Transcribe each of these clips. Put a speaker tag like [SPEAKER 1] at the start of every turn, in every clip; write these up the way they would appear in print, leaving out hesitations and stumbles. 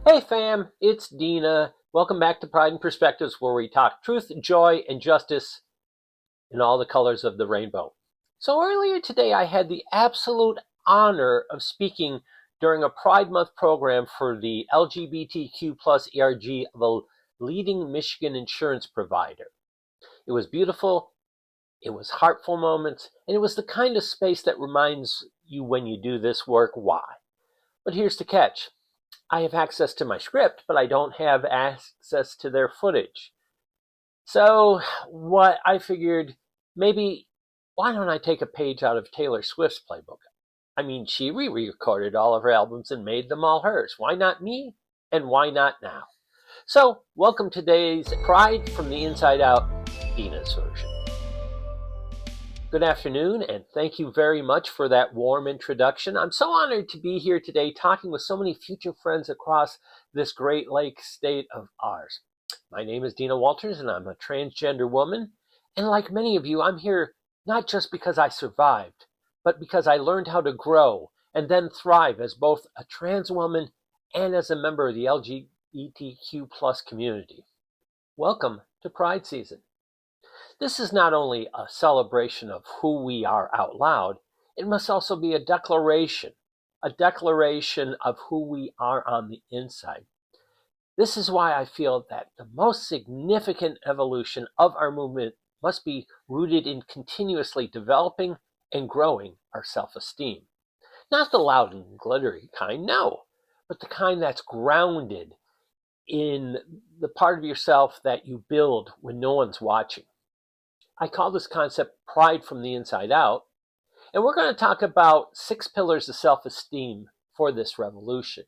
[SPEAKER 1] Hey fam, it's Dina. Welcome back to Pride and Perspectives, where we talk truth, joy, and justice in all the colors of the rainbow. So earlier today, I had the absolute honor of speaking during a Pride Month program for the LGBTQ plus ERG of a leading Michigan insurance provider. It was beautiful, it was heartful moments, and it was the kind of space that reminds you when you do this work why. But here's the catch. I have access to my script, but I don't have access to their footage. So what I figured, maybe why don't I take a page out of Taylor Swift's playbook? I mean, she re-recorded all of her albums and made them all hers. Why not me? And why not now? So welcome to today's Pride from the Inside Out, Dina's version. Good afternoon, and thank you very much for that warm introduction. I'm so honored to be here today talking with so many future friends across this Great Lakes state of ours. My name is Dina Walters, and I'm a transgender woman. And like many of you, I'm here not just because I survived, but because I learned how to grow and then thrive as both a trans woman and as a member of the LGBTQ plus community. Welcome to Pride Season. This is not only a celebration of who we are out loud, it must also be a declaration of who we are on the inside. This is why I feel that the most significant evolution of our movement must be rooted in continuously developing and growing our self-esteem. Not the loud and glittery kind, no, but the kind that's grounded in the part of yourself that you build when no one's watching. I call this concept pride from the inside out, and we're going to talk about 6 pillars of self-esteem for this revolution.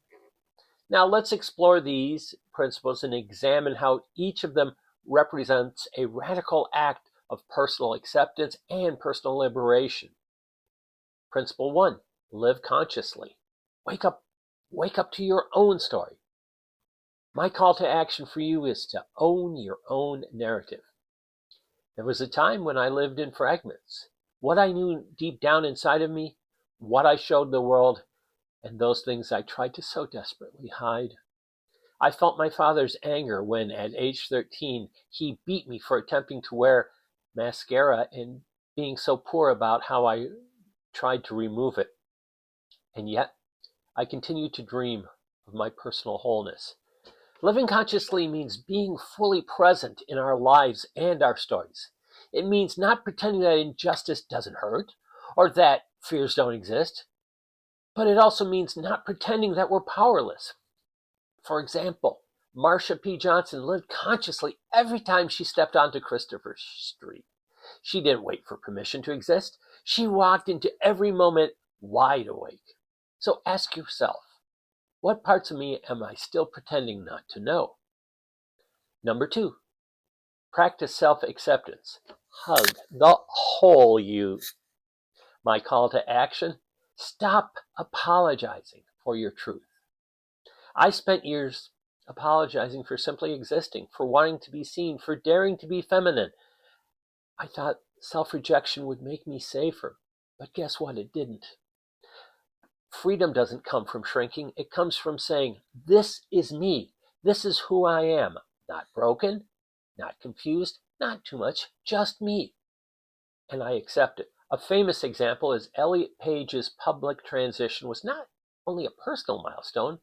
[SPEAKER 1] Now let's explore these principles and examine how each of them represents a radical act of personal acceptance and personal liberation. Principle 1, live consciously. Wake up to your own story. My call to action for you is to own your own narrative. There was a time when I lived in fragments. What I knew deep down inside of me, what I showed the world, and those things I tried to so desperately hide. I felt my father's anger when, at age 13, he beat me for attempting to wear mascara and being so poor about how I tried to remove it. And yet, I continued to dream of my personal wholeness. Living consciously means being fully present in our lives and our stories. It means not pretending that injustice doesn't hurt or that fears don't exist, but it also means not pretending that we're powerless. For example, Marsha P. Johnson lived consciously every time she stepped onto Christopher Street. She didn't wait for permission to exist. She walked into every moment wide awake. So ask yourself, what parts of me am I still pretending not to know? Number 2, practice self-acceptance. Hug the whole you. My call to action, stop apologizing for your truth. I spent years apologizing for simply existing, for wanting to be seen, for daring to be feminine. I thought self-rejection would make me safer, but guess what? It didn't. Freedom doesn't come from shrinking. It comes from saying, this is me. This is who I am. Not broken, not confused, not too much, just me. And I accept it. A famous example is Elliot Page's public transition was not only a personal milestone,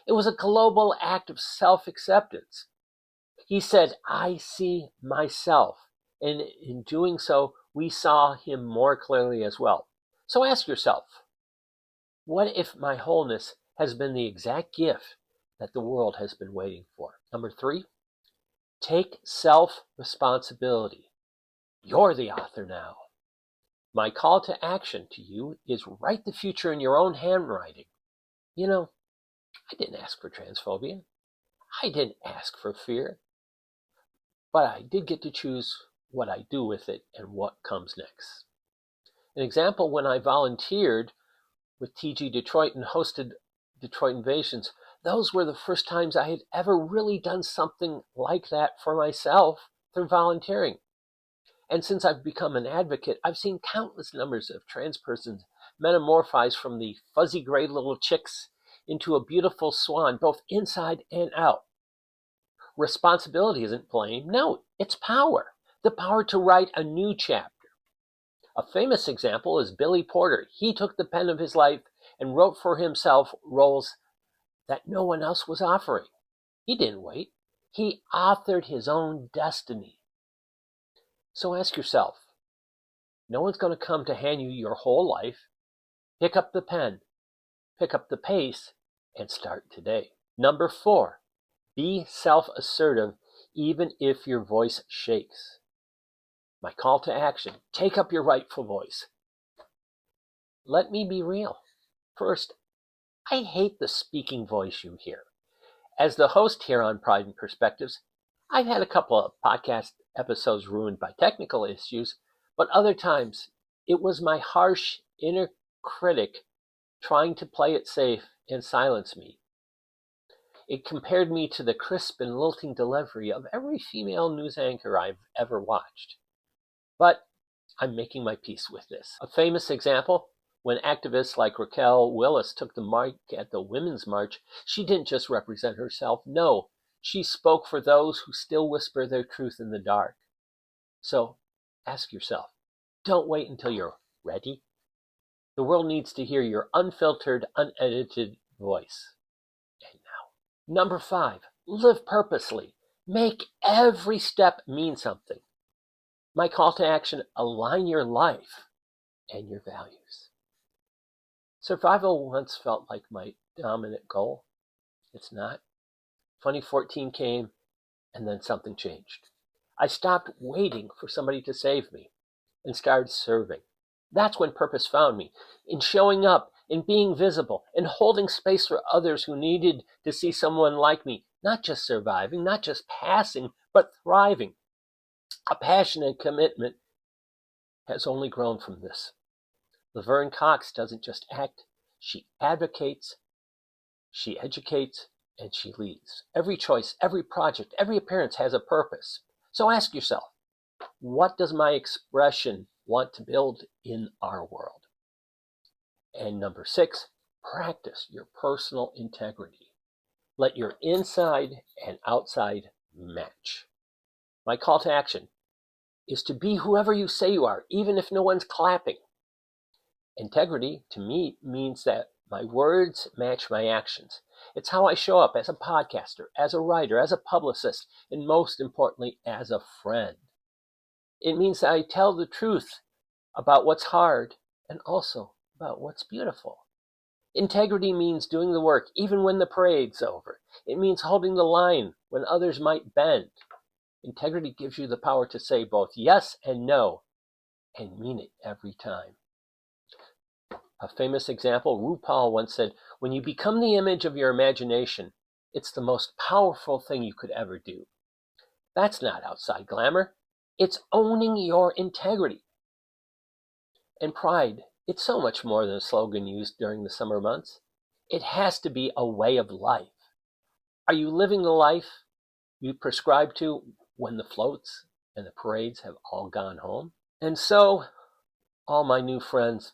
[SPEAKER 1] it was a global act of self-acceptance. He said, I see myself. And in doing so, we saw him more clearly as well. So ask yourself, what if my wholeness has been the exact gift that the world has been waiting for? Number 3, take self-responsibility. You're the author now. My call to action to you is write the future in your own handwriting. You know, I didn't ask for transphobia. I didn't ask for fear. But I did get to choose what I do with it and what comes next. An example, when I volunteered with TG Detroit and hosted Detroit Invasions, those were the first times I had ever really done something like that for myself through volunteering. And since I've become an advocate, I've seen countless numbers of trans persons metamorphose from the fuzzy gray little chicks into a beautiful swan, both inside and out. Responsibility isn't blame. No, it's power. The power to write a new chapter. A famous example is Billy Porter. He took the pen of his life and wrote for himself roles that no one else was offering. He didn't wait. He authored his own destiny. So ask yourself, no one's going to come to hand you your whole life. Pick up the pen, pick up the pace, and start today. Number 4, be self-assertive even if your voice shakes. My call to action, take up your rightful voice. Let me be real. First, I hate the speaking voice you hear. As the host here on Pride and Perspectives, I've had a couple of podcast episodes ruined by technical issues, but other times it was my harsh inner critic trying to play it safe and silence me. It compared me to the crisp and lilting delivery of every female news anchor I've ever watched. But I'm making my peace with this. A famous example, when activists like Raquel Willis took the mic at the Women's March, she didn't just represent herself. No, she spoke for those who still whisper their truth in the dark. So ask yourself, don't wait until you're ready. The world needs to hear your unfiltered, unedited voice. And now, number 5, live purposely. Make every step mean something. My call to action, align your life and your values. Survival once felt like my dominant goal. It's not. 2014 came, and then something changed. I stopped waiting for somebody to save me and started serving. That's when purpose found me, in showing up, in being visible, in holding space for others who needed to see someone like me, not just surviving, not just passing, but thriving. A passion and commitment has only grown from this. Laverne Cox doesn't just act, she advocates, she educates, and she leads. Every choice, every project, every appearance has a purpose. So ask yourself, what does my expression want to build in our world? And number 6, practice your personal integrity. Let your inside and outside match. My call to action is to be whoever you say you are, even if no one's clapping. Integrity, to me, means that my words match my actions. It's how I show up as a podcaster, as a writer, as a publicist, and most importantly, as a friend. It means that I tell the truth about what's hard and also about what's beautiful. Integrity means doing the work even when the parade's over. It means holding the line when others might bend. Integrity gives you the power to say both yes and no, and mean it every time. A famous example, RuPaul once said, when you become the image of your imagination, it's the most powerful thing you could ever do. That's not outside glamour. It's owning your integrity. And pride, it's so much more than a slogan used during the summer months. It has to be a way of life. Are you living the life you prescribe to when the floats and the parades have all gone home? And so, all my new friends,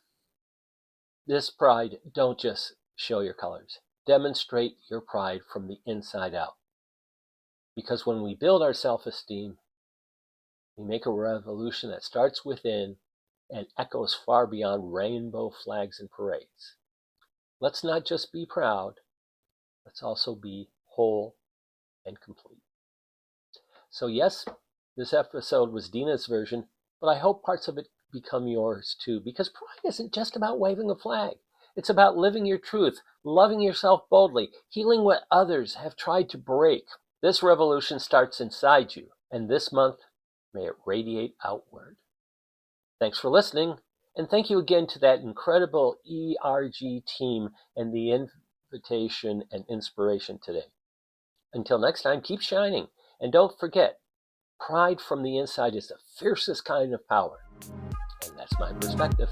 [SPEAKER 1] this pride, don't just show your colors. Demonstrate your pride from the inside out. Because when we build our self-esteem, we make a revolution that starts within and echoes far beyond rainbow flags and parades. Let's not just be proud, let's also be whole and complete. So yes, this episode was Dina's version, but I hope parts of it become yours too, because pride isn't just about waving a flag. It's about living your truth, loving yourself boldly, healing what others have tried to break. This revolution starts inside you, and this month, may it radiate outward. Thanks for listening, and thank you again to that incredible ERG team and the invitation and inspiration today. Until next time, keep shining, and don't forget, pride from the inside is the fiercest kind of power. And that's my perspective.